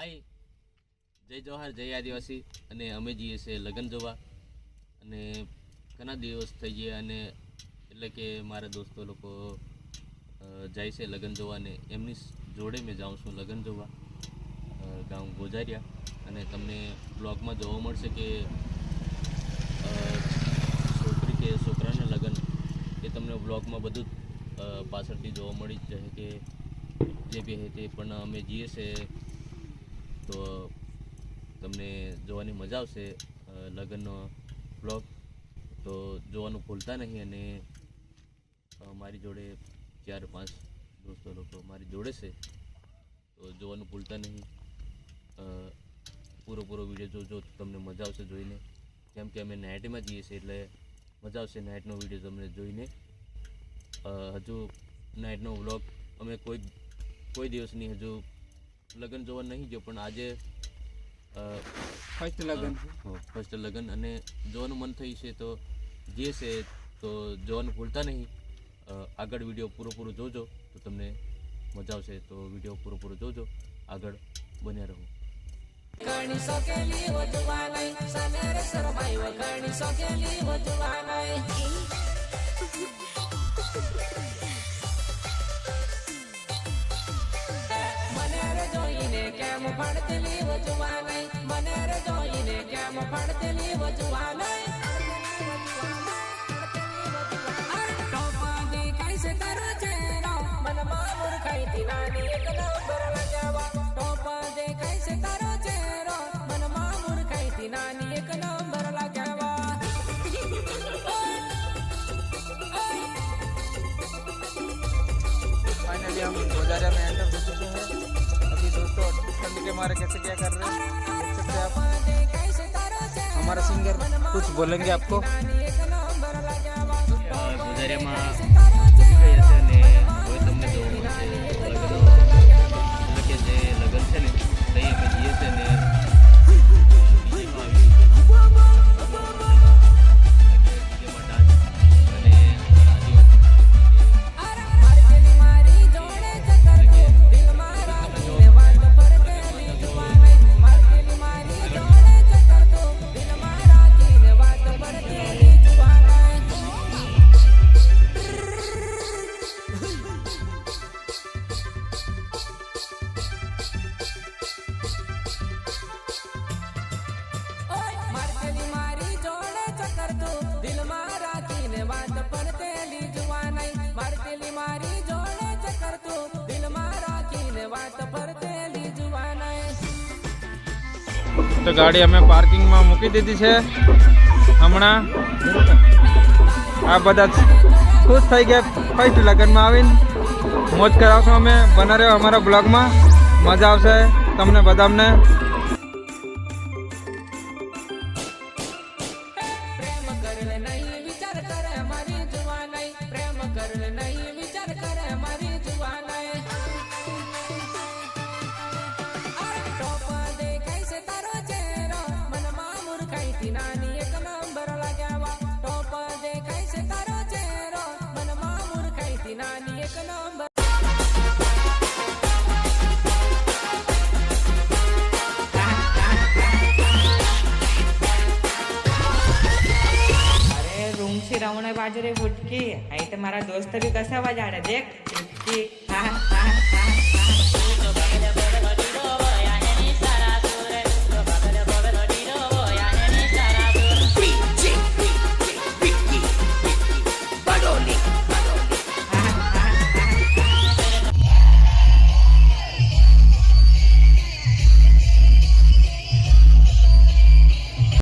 હાય, જય જવાહર, જય આદિવાસી. અને અમે જઈએ છીએ લગ્ન જોવા. અને ઘણા દિવસ થઈ ગયા, અને એટલે કે મારા દોસ્તો લોકો જાય છે લગ્ન જોવા, અને એમની જોડે મેં જાઉં છું લગ્ન જોવા ગામ ગોજારિયા. અને તમને બ્લોગમાં જોવા મળશે કે છોકરી કે છોકરાના લગ્ન એ તમને બ્લોગમાં બધું પાછળથી જોવા મળી જ જાય કે જે બી છે તે. પણ અમે જઈએ છીએ તો તમને જોવાની મજા આવશે લગ્નનો બ્લોગ, તો જોવાનું ભૂલતા નહીં. અને મારી જોડે 4-5 દોસ્તો લોકો મારી જોડે છે, તો જોવાનું ભૂલતા નહીં. પૂરો વિડીયો જોજો, તમને મજા આવશે જોઈને. કેમ કે અમે નાઇટમાં જઈએ છીએ એટલે મજા આવશે નાઇટનો વિડીયો તમને જોઈને. હજુ નાઇટનો વ્લોગ અમે કોઈ દિવસની હજુ લગ્ન જોવા નહીં ગયો, પણ આજે ફર્સ્ટ લગ્ન અને જોવાનું મન થયું છે, તો જે છે તો જોવાનું ભૂલતા નહીં. આગળ વિડીયો પૂરો જોજો તો તમને મજા આવશે. તો વિડીયો પૂરો જોજો, આગળ બન્યા રહો. વખાણી સોકેલી વધવા નહીં, સનેરે સરમાઈ વખાણી સોકેલી વધવા નહીં. મને રે જોઈને કેમ ફળતલી વધવા નહીં, મને રે જોઈને કેમ ફળતલી વધવા નહીં. ટોપા દેખાય છે તારો ચહેરો, મનમાં મૂર્ખાઈ થી નાની એક નંબર લગાવા. ટોપા દેખાય છે તારો ચહેરો, મનમાં મૂર્ખાઈ થી નાની એક નંબર લગાવા. फाइनली हम गोजारिया में एंटर हो चुके हैं. अभी दोस्तों ठंड के मारे कैसे क्या कर रहे हैं देख सकते हैं आप. हमारा सिंगर कुछ बोलेंगे आपको. ગોજારિયામાં પહોંચી ગયા છે અને હવે તમને જોવા મળશે લગ્ન, એટલે કે જે લગ્ન છે ને ત્યાં અમે જઈએ છીએ ને તો ગાડી અમે પાર્કિંગમાં મૂકી દીધી છે. હમણાં આ બધા ખુશ થઈ ગયા ફર્સ્ટ લગ્નમાં આવીને. મોજ કરાવશું અમે. બના રહ્યો અમારા બ્લોગમાં, મજા આવશે તમને બધાને. रावण बाजरे फुटकी आई तर मारा दोस्त भी कसा वाजाडे देख फुटकी.